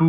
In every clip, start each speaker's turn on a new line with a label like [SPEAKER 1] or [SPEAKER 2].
[SPEAKER 1] 2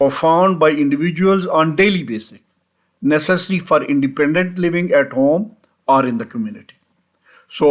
[SPEAKER 1] performed by individuals on daily basis, necessary for independent living at home or in the community. So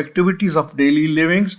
[SPEAKER 1] activities of daily livings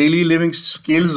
[SPEAKER 1] daily living skills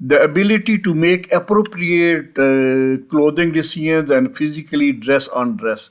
[SPEAKER 1] The ability to make appropriate clothing decisions and physically dress undress.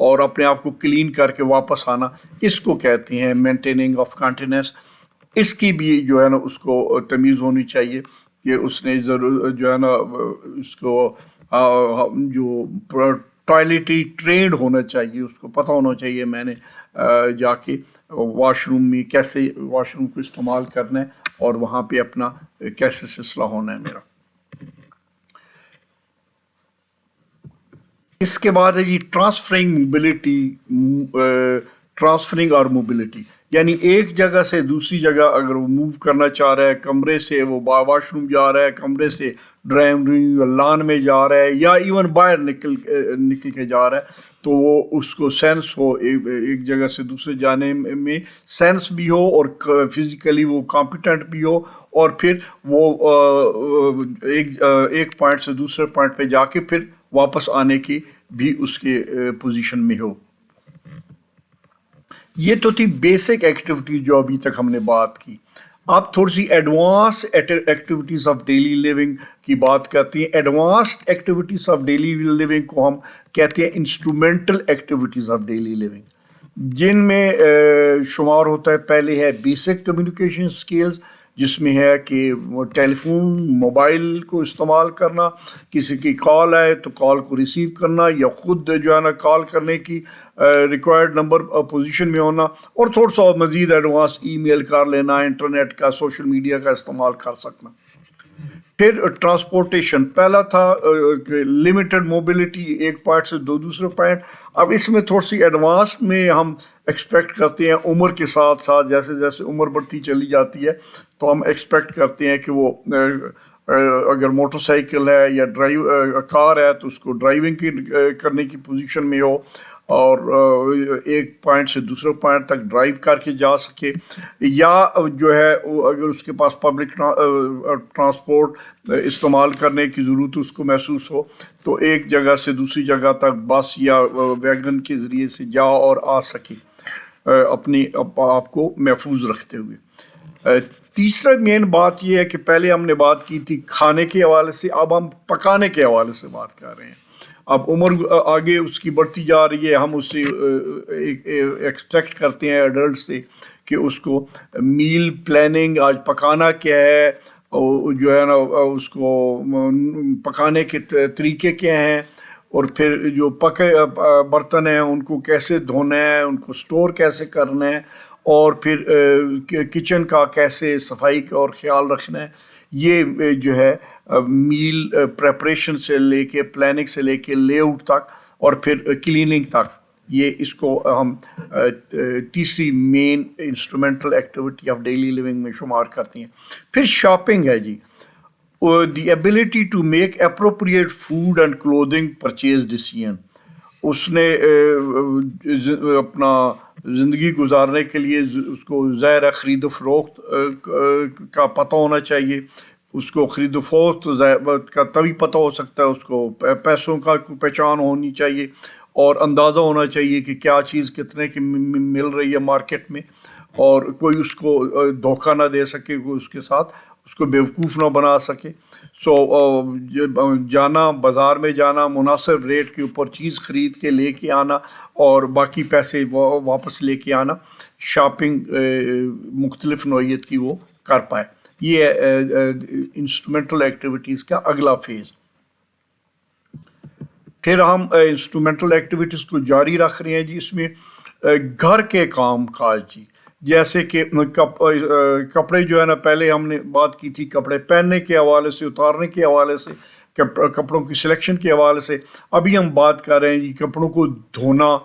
[SPEAKER 1] اور اپنے آپ کو clean کر کے واپس آنا، اس کو کہتے ہیں مینٹیننگ آف کانٹیننس۔ اس کی بھی جو ہے نا اس کو تمیز ہونی چاہیے کہ اس نے ضرور جو ہے نا اس کو جو ٹوائلٹری ٹرینڈ ہونا چاہیے، اس کو پتہ ہونا چاہیے میں نے جا کے واش روم میں کیسے واش روم کو استعمال کرنا ہے اور وہاں پہ اپنا کیسے سلسلہ ہونا ہے میرا۔ اس کے بعد ہے جی ٹرانسفرنگ اور موبلٹی، یعنی ایک جگہ سے دوسری جگہ اگر وہ موو کرنا چاہ رہا ہے، کمرے سے وہ واش روم جا رہا ہے، کمرے سے ڈرائنگ روم لان میں جا رہا ہے، یا ایون باہر نکل کے جا رہا ہے، تو وہ اس کو سینس ہو ایک جگہ سے دوسرے جانے میں سینس بھی ہو اور فزیکلی وہ کمپیٹنٹ بھی ہو، اور پھر وہ ایک پوائنٹ سے دوسرے پوائنٹ پہ جا کے پھر واپس آنے کی بھی اس کے پوزیشن میں ہو۔ یہ تو تھی بیسک ایکٹیویٹی جو ابھی تک ہم نے بات کی۔ اب تھوڑی سی advance activities of daily living کی بات کرتی ہیں۔ Advanced activities of daily living کو ہم کہتے ہیں instrumental activities of daily living, جن میں شمار ہوتا ہے، پہلے ہے بیسک کمیونیکیشن سکلز، جس میں ہے کہ ٹیلی فون موبائل کو استعمال کرنا، کسی کی کال آئے تو کال کو ریسیو کرنا، یا خود جو ہے نا کال کرنے کی ریکوائرڈ نمبر پوزیشن میں ہونا، اور تھوڑا سا مزید ایڈوانس ای میل کر لینا، انٹرنیٹ کا سوشل میڈیا کا استعمال کر سکنا۔ پھر ٹرانسپورٹیشن، پہلا تھا لمیٹڈ موبلٹی، ایک پوائنٹ سے دوسرے پوائنٹ۔ اب اس میں تھوڑی سی ایڈوانس میں ہم ایکسپیکٹ کرتے ہیں، عمر کے ساتھ ساتھ جیسے جیسے عمر بڑھتی چلی جاتی ہے تو ہم ایکسپیکٹ کرتے ہیں کہ وہ اگر موٹر سائیکل ہے یا کار ہے تو اس کو ڈرائیونگ کرنے کی پوزیشن میں ہو، اور ایک پوائنٹ سے دوسرے پوائنٹ تک ڈرائیو کر کے جا سکے، یا جو ہے اگر اس کے پاس پبلک ٹرانسپورٹ استعمال کرنے کی ضرورت اس کو محسوس ہو تو ایک جگہ سے دوسری جگہ تک بس یا ویگن کے ذریعے سے جا اور آ سکے، اپنی آپ کو محفوظ رکھتے ہوئے۔ تیسرا مین بات یہ ہے کہ پہلے ہم نے بات کی تھی کھانے کے حوالے سے، اب ہم پکانے کے حوالے سے بات کر رہے ہیں۔ اب عمر آگے اس کی بڑھتی جا رہی ہے، ہم اس سے ایکسپیکٹ کرتے ہیں ایڈلٹ سے کہ اس کو میل پلاننگ، آج پکانا کیا ہے، جو ہے نا اس کو پکانے کے طریقے کیا ہیں، اور پھر جو پکے برتن ہیں ان کو کیسے دھونا ہے، ان کو سٹور کیسے کرنا ہے، اور پھر کچن کا کیسے صفائی کا اور خیال رکھنا ہے۔ یہ جو ہے میل پریپریشن سے لے کے پلاننگ سے لے کے لے آؤٹ تک اور پھر کلیننگ تک، یہ اس کو ہم تیسری main instrumental activity of daily living میں شمار کرتی ہیں۔ پھر شاپنگ ہے جی، the ability to make appropriate food and clothing purchase decision. اس نے اپنا زندگی گزارنے کے لیے اس کو ظاہر ہے خرید و فروخت کا پتہ ہونا چاہیے، اس کو خرید و فروخت کا تبھی پتہ ہو سکتا ہے، اس کو پیسوں کا پہچان ہونی چاہیے اور اندازہ ہونا چاہیے کہ کیا چیز کتنے کی مل رہی ہے مارکیٹ میں، اور کوئی اس کو دھوکہ نہ دے سکے، کوئی اس کے ساتھ اس کو بیوقوف نہ بنا سکے۔ جانا بازار میں جانا، مناسب ریٹ کے اوپر چیز خرید کے لے کے آنا اور باقی پیسے واپس لے کے آنا، شاپنگ مختلف نوعیت کی وہ کر پائے۔ یہ ہے انسٹرومنٹل ایکٹیویٹیز کا اگلا فیز۔ پھر ہم انسٹرومنٹل ایکٹیویٹیز کو جاری رکھ رہے ہیں جی، اس میں گھر کے کام کاج جی، جیسے کہ کپڑے جو ہے نا، پہلے ہم نے بات کی تھی کپڑے پہننے کے حوالے سے، اتارنے کے حوالے سے، کپڑوں کی سلیکشن کے حوالے سے۔ ابھی ہم بات کر رہے ہیں جی کپڑوں کو دھونا،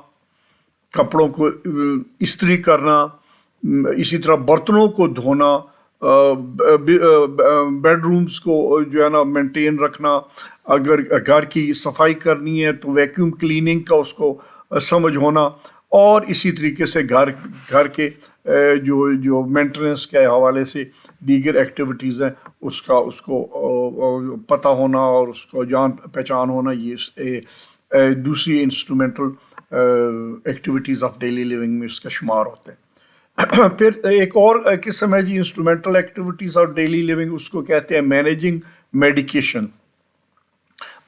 [SPEAKER 1] کپڑوں کو استری کرنا، اسی طرح برتنوں کو دھونا، بیڈ رومز کو جو ہے نا مینٹین رکھنا، اگر گھر کی صفائی کرنی ہے تو ویکیوم کلیننگ کا اس کو سمجھ ہونا، اور اسی طریقے سے گھر کے جو مینٹیننس کے حوالے سے دیگر ایکٹیویٹیز ہیں اس کو پتہ ہونا اور اس کو جان پہچان ہونا، یہ دوسری instrumental activities of daily living میں اس کا شمار ہوتا ہے۔ پھر ایک اور قسم ہے جی instrumental activities of daily living, اس کو کہتے ہیں مینیجنگ میڈیکیشن۔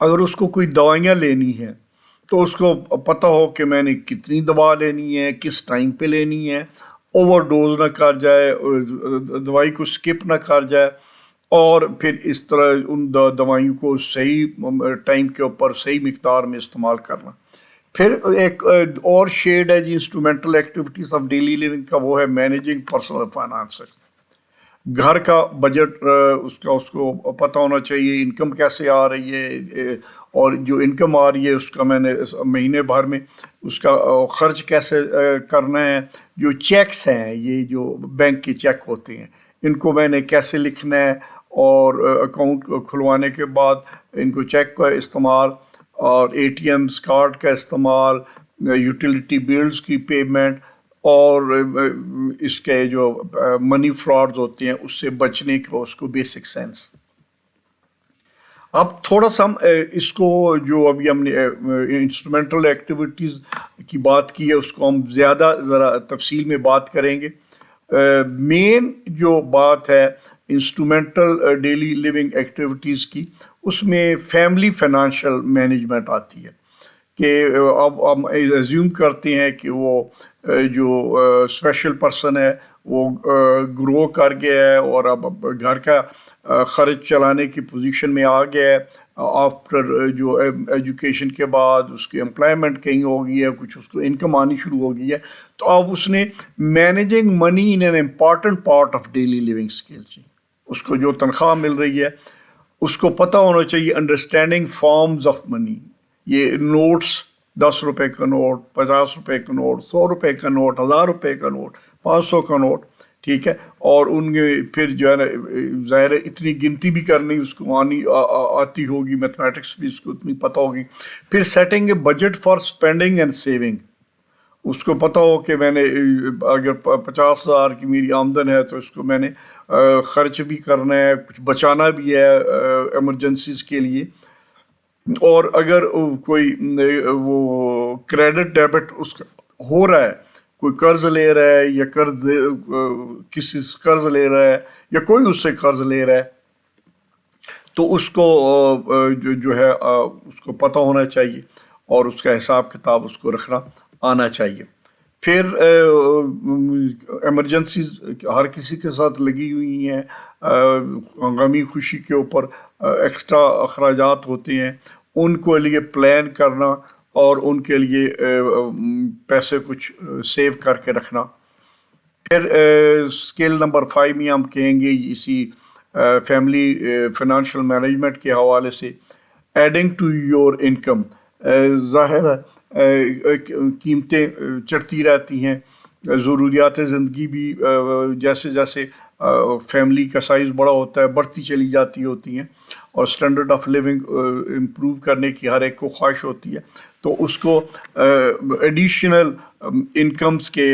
[SPEAKER 1] اگر اس کو کوئی دوائیاں لینی ہیں تو اس کو پتہ ہو کہ میں نے کتنی دوا لینی ہے، کس ٹائم پہ لینی ہے، اوور ڈوز نہ کر جائے، دوائی کو سکپ نہ کر جائے، اور پھر اس طرح ان دوائیوں کو صحیح ٹائم کے اوپر صحیح مقدار میں استعمال کرنا۔ پھر ایک اور شیڈ ہے جی instrumental activities of daily living کا، وہ ہے مینیجنگ پرسنل فائنانسز۔ گھر کا بجٹ اس کو پتہ ہونا چاہیے، انکم کیسے آ رہی ہے، اور جو انکم آ رہی ہے اس کا میں نے مہینے بھر میں اس کا خرچ کیسے کرنا ہے۔ جو چیکس ہیں، یہ جو بینک کے چیک ہوتے ہیں، ان کو میں نے کیسے لکھنا ہے، اور اکاؤنٹ کھلوانے کے بعد ان کو چیک کا استعمال، اور اے ٹی ایمز کارڈ کا استعمال، یوٹیلیٹی بلز کی پیمنٹ، اور اس کے جو منی فراڈز ہوتے ہیں اس سے بچنے کو، اس کو بیسک سینس۔ اب تھوڑا سا ہم اس کو جو ابھی ہم نے انسٹرومنٹل ایکٹیویٹیز کی بات کی ہے، اس کو ہم زیادہ ذرا تفصیل میں بات کریں گے۔ مین جو بات ہے انسٹرومنٹل ڈیلی لیونگ ایکٹیویٹیز کی، اس میں فیملی فائنانشل مینجمنٹ آتی ہے، کہ اب ہم ایزیوم کرتے ہیں کہ وہ جو اسپیشل پرسن ہے وہ گرو کر گیا ہے، اور اب گھر کا خرچ چلانے کی پوزیشن میں آ گیا ہے، آفٹر جو ایجوکیشن کے بعد اس کی امپلائمنٹ کہیں ہو گئی ہے، کچھ اس کو انکم آنی شروع ہو گئی ہے، تو اب اس نے managing money in an important part of daily living skill, اس کو جو تنخواہ مل رہی ہے اس کو پتہ ہونا چاہیے انڈرسٹینڈنگ فارمز آف منی، یہ نوٹس، 10 روپے کا نوٹ، 50 روپے کا نوٹ، 100 روپے کا نوٹ، 1000 روپے کا نوٹ، 500 کا نوٹ، ٹھیک ہے، اور ان کے پھر جو ہے نا ظاہر ہے اتنی گنتی بھی کرنی اس کو آتی ہوگی، میتھمیٹکس بھی اس کو اتنی پتہ ہوگی۔ پھر setting a budget for spending and saving, اس کو پتہ ہو کہ میں نے اگر 50,000 کی میری آمدن ہے تو اس کو میں نے خرچ بھی کرنا ہے، کچھ بچانا بھی ہے ایمرجنسیز کے لیے۔ اور اگر کوئی وہ کریڈٹ ڈیبٹ اس کا ہو رہا ہے، کوئی قرض لے رہا ہے، یا کسی سے قرض لے رہا ہے، یا کوئی اس سے قرض لے رہا ہے، تو اس کو جو ہے اس کو پتہ ہونا چاہیے، اور اس کا حساب کتاب اس کو رکھنا آنا چاہیے۔ پھر ایمرجنسیز ہر کسی کے ساتھ لگی ہوئی ہیں، غمی خوشی کے اوپر ایکسٹرا اخراجات ہوتے ہیں، ان کو لیے پلان کرنا، اور ان کے لیے پیسے کچھ سیو کر کے رکھنا۔ پھر اسکل نمبر 5 میں ہم کہیں گے اسی فیملی فائنانشیل مینجمنٹ کے حوالے سے، ایڈنگ ٹو یور انکم۔ ظاہر ہے قیمتیں چڑھتی رہتی ہیں، ضروریات زندگی بھی جیسے جیسے فیملی کا سائز بڑا ہوتا ہے بڑھتی چلی جاتی ہوتی ہیں، اور اسٹینڈرڈ آف لیونگ امپروو کرنے کی ہر ایک کو خواہش ہوتی ہے، تو اس کو ایڈیشنل انکمز کے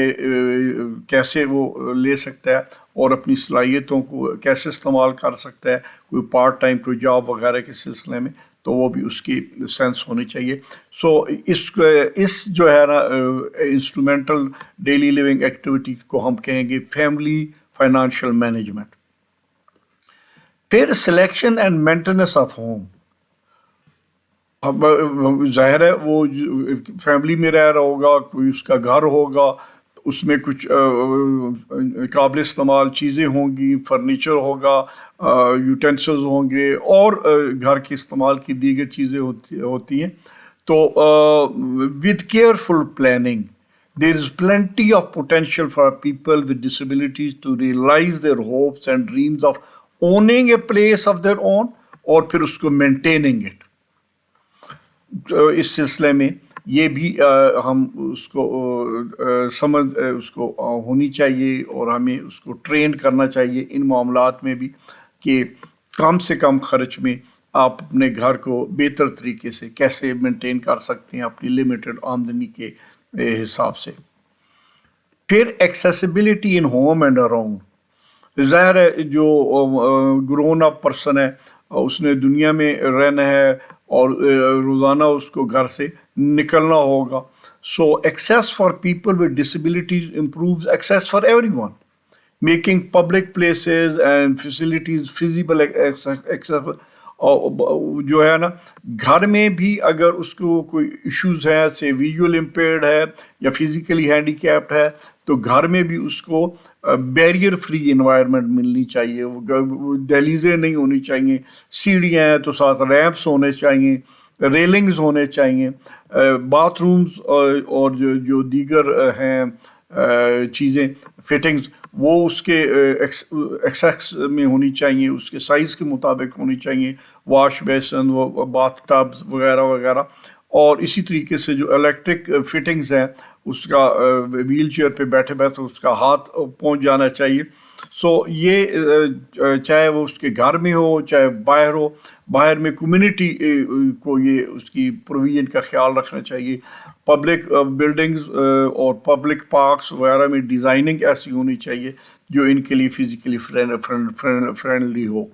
[SPEAKER 1] کیسے وہ لے سکتا ہے، اور اپنی صلاحیتوں کو کیسے استعمال کر سکتا ہے، کوئی پارٹ ٹائم کوئی جاب وغیرہ کے سلسلے میں، تو وہ بھی اس کی سینس ہونی چاہیے۔ سو اس جو ہے نا انسٹرومنٹل ڈیلی لیونگ ایکٹیویٹی کو ہم کہیں گے فیملی فائنانشیل مینجمنٹ۔ پھر selection and maintenance of home. اب ظاہر ہے وہ فیملی میں رہ رہا ہوگا، کوئی اس کا گھر ہوگا، اس میں کچھ قابل استعمال چیزیں ہوں گی، فرنیچر ہوگا، یوٹینسلز ہوں گے، اور گھر کے استعمال کی دیگر چیزیں ہوتی ہیں، تو with careful planning there is plenty of potential for people with disabilities to realize their hopes and dreams of owning a place of their own، اور پھر اس کو maintaining it۔ تو اس سلسلے میں یہ بھی ہم اس کو سمجھ اس کو ہونی چاہیے، اور ہمیں اس کو ٹرین کرنا چاہیے ان معاملات میں بھی، کہ کم سے کم خرچ میں آپ اپنے گھر کو بہتر طریقے سے کیسے مینٹین کر سکتے ہیں اپنی لمیٹڈ آمدنی کے حساب سے۔ پھر accessibility in home and around. ظاہر ہے جو گرون اپ پرسن ہے اس نے دنیا میں رہنا ہے، اور روزانہ اس کو گھر سے نکلنا ہوگا، so access for people with disabilities improves access for everyone, making public places and facilities feasible accessible. اور جو ہے نا گھر میں بھی اگر اس کو کوئی ایشوز ہیں سے ویژول امپیئرڈ ہے یا فزیکلی ہینڈی کیپڈ ہے تو گھر میں بھی اس کو بیریئر فری انوائرمنٹ ملنی چاہیے. دہلیزیں نہیں ہونی چاہیے, سیڑھیاں ہیں تو ساتھ ریمپس ہونے چاہیے, ریلنگز ہونے چاہیے, باتھ رومز اور جو دیگر ہیں چیزیں فٹنگز وہ اس کے ایکسیس میں ہونی چاہیے, اس کے سائز کے مطابق ہونی چاہیے, واش بیسن باتھ ٹبز وغیرہ وغیرہ. اور اسی طریقے سے جو الیکٹرک فٹنگز ہیں اس کا ویل چیئر پہ بیٹھے بیٹھے اس کا ہاتھ پہنچ جانا چاہیے. سو یہ چاہے وہ اس کے گھر میں ہو چاہے باہر ہو, باہر میں کمیونٹی کو یہ اس کی پروویژن کا خیال رکھنا چاہیے. پبلک بلڈنگز اور پبلک پارکس وغیرہ میں ڈیزائننگ ایسی ہونی چاہیے جو ان کے لیے فزیکلی فرینڈلی ہو.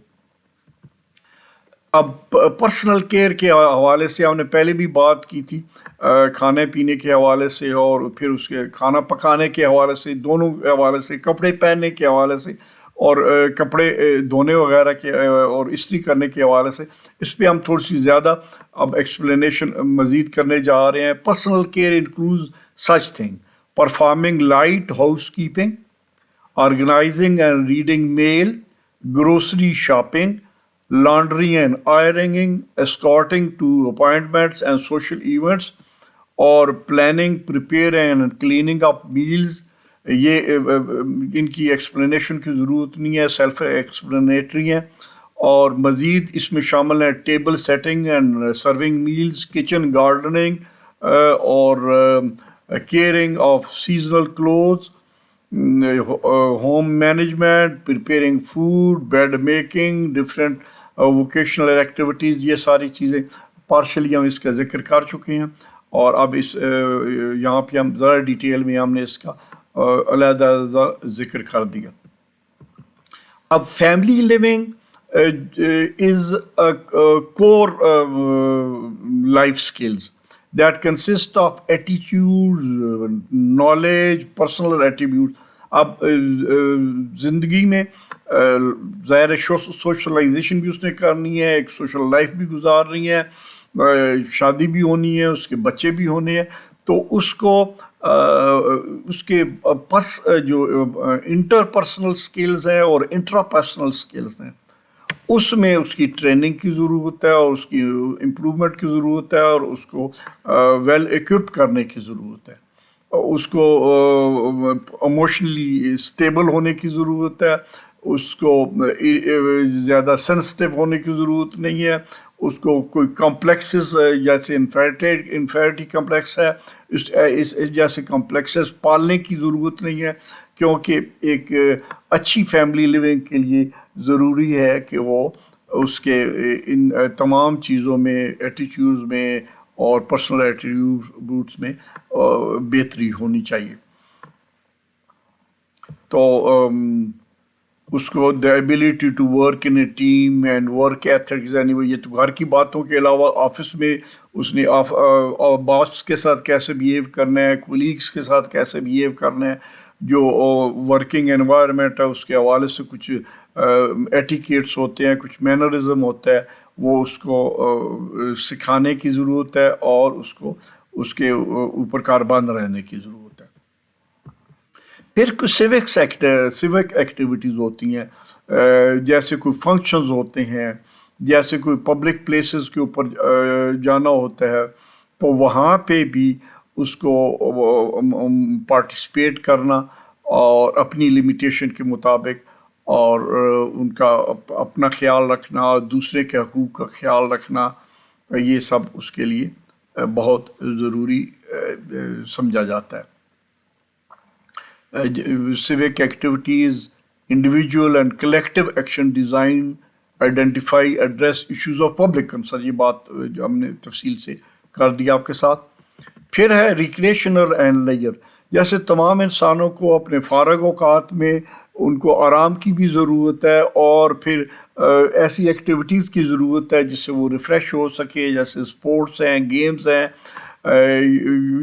[SPEAKER 1] اب پرسنل کیئر کے حوالے سے ہم نے پہلے بھی بات کی تھی, کھانے پینے کے حوالے سے اور پھر اس کے کھانا پکانے کے حوالے سے, دونوں کے حوالے سے, کپڑے پہننے کے حوالے سے اور کپڑے دھونے وغیرہ کے اور استری کرنے کے حوالے سے. اس پہ ہم تھوڑی سی زیادہ اب ایکسپلینیشن مزید کرنے جا رہے ہیں. Personal care includes such thing performing light housekeeping, organizing and reading mail, grocery shopping, laundry and ironing, escorting to appointments and social events, اور planning, preparing and cleaning up meals. یہ ان کی explanation کی ضرورت نہیں ہے, self explanatory ہیں. اور مزید اس میں شامل ہیں table setting and serving meals, kitchen gardening اور caring of seasonal clothes, home management, preparing food, bed making, different vocational activities. یہ ساری چیزیں پارشلی ہم اس کا ذکر کر چکے ہیں اور اب اس یہاں پہ ہم ذرا ڈیٹیل میں ہم نے اس کا علیحدہ ذکر کر دیا. اب family living is core life skills that consist of attitudes, knowledge, personal attributes. اب زندگی میں ظاہر سوشلائزیشن بھی اس نے کرنی ہے, ایک سوشل لائف بھی گزارنی ہے, شادی بھی ہونی ہے, اس کے بچے بھی ہونے ہیں. تو اس کو اس کے جو انٹر پرسنل سکلز ہیں اور انٹرا پرسنل سکلز ہیں اس میں اس کی ٹریننگ کی ضرورت ہے اور اس کی امپرومنٹ کی ضرورت ہے اور اس کو ویل ایکوپ کرنے کی ضرورت ہے. اس کو ایموشنلی اسٹیبل ہونے کی ضرورت ہے, اس کو زیادہ سینسٹیو ہونے کی ضرورت نہیں ہے, اس کو کوئی کمپلیکسز جیسے انفیریٹی کمپلیکس ہے اس جیسے کمپلیکسز پالنے کی ضرورت نہیں ہے, کیونکہ ایک اچھی فیملی لیونگ کے لیے ضروری ہے کہ وہ اس کے ان تمام چیزوں میں, ایٹیٹیوڈز میں اور پرسنل ایٹریبیوٹس میں بہتری ہونی چاہیے. تو اس کو the ability to work in a team and work ethics, یعنی وہ یہ تو گھر کی باتوں کے علاوہ آفس میں اس نے باس کے ساتھ کیسے بیہیو کرنا ہے, کولیگس کے ساتھ کیسے بیہیو کرنا ہے, جو ورکنگ انوائرمنٹ ہے اس کے حوالے سے کچھ ایٹیکیٹس ہوتے ہیں, کچھ مینرزم ہوتا ہے, وہ اس کو سکھانے کی ضرورت ہے اور اس کو اس کے اوپر کاربند رہنے کی ضرورت ہے. پھر کچھ سیوک ایکٹیویٹیز ہوتی ہیں, جیسے کوئی فنکشنز ہوتے ہیں, جیسے کوئی پبلک پلیسز کے اوپر جانا ہوتا ہے تو وہاں پہ بھی اس کو پارٹیسپیٹ کرنا اور اپنی لمیٹیشن کے مطابق اور ان کا اپنا خیال رکھنا, دوسرے کے حقوق کا خیال رکھنا, یہ سب اس کے لیے بہت ضروری سمجھا جاتا ہے. Civic activities, individual and collective action design, identify, address issues of public concern. یہ بات جو ہم نے تفصیل سے کر دیا آپ کے ساتھ. پھر ہے ریکریشنل اینڈ لیجر, جیسے تمام انسانوں کو اپنے فارغ اوقات میں ان کو آرام کی بھی ضرورت ہے اور پھر ایسی ایکٹیویٹیز کی ضرورت ہے جس سے وہ ریفریش ہو سکے, جیسے اسپورٹس ہیں, گیمز ہیں,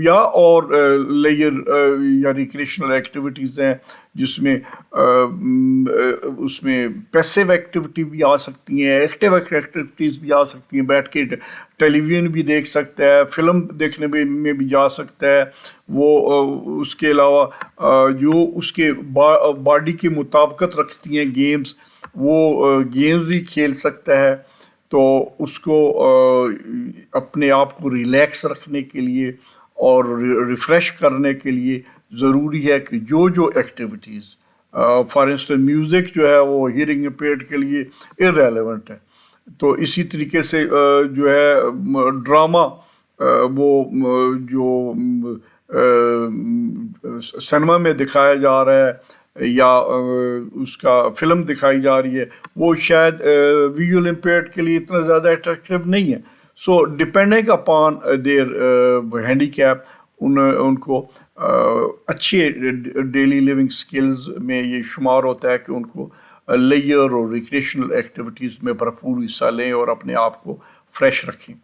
[SPEAKER 1] یا اور لیئر یا ریکریشنل ایکٹیویٹیز ہیں جس میں اس میں پیسیو ایکٹیویٹی بھی آ سکتی ہیں، ایکٹیو ایکٹیویٹیز بھی آ سکتی ہیں، بیٹھ کے ٹیلی ویژن بھی دیکھ سکتا ہے، فلم دیکھنے میں بھی جا سکتا ہے وہ۔ اس کے علاوہ جو اس کے باڈی کی مطابقت رکھتی ہیں گیمز، وہ گیمز بھی کھیل سکتا ہے۔ تو اس کو اپنے آپ کو ریلیکس رکھنے کے لیے اور ریفریش کرنے کے لیے ضروری ہے کہ جو ایکٹیویٹیز، فار انسٹنس میوزک جو ہے وہ ہیئرنگ امپیئرڈ کے لیے ارریلیونٹ ہے، تو اسی طریقے سے جو ہے ڈرامہ، وہ جو سنیما میں دکھایا جا رہا ہے یا اس کا فلم دکھائی جا رہی ہے، وہ شاید ویژول امپیئرڈ کے لیے اتنا زیادہ اٹریکٹیو نہیں ہے۔ So depending upon their handicap, ان کو اچھے ڈیلی لیونگ سکلز میں یہ شمار ہوتا ہے کہ ان کو لیئر اور ریکریشنل ایکٹیویٹیز میں بھرپور حصہ لیں اور اپنے آپ کو فریش رکھیں۔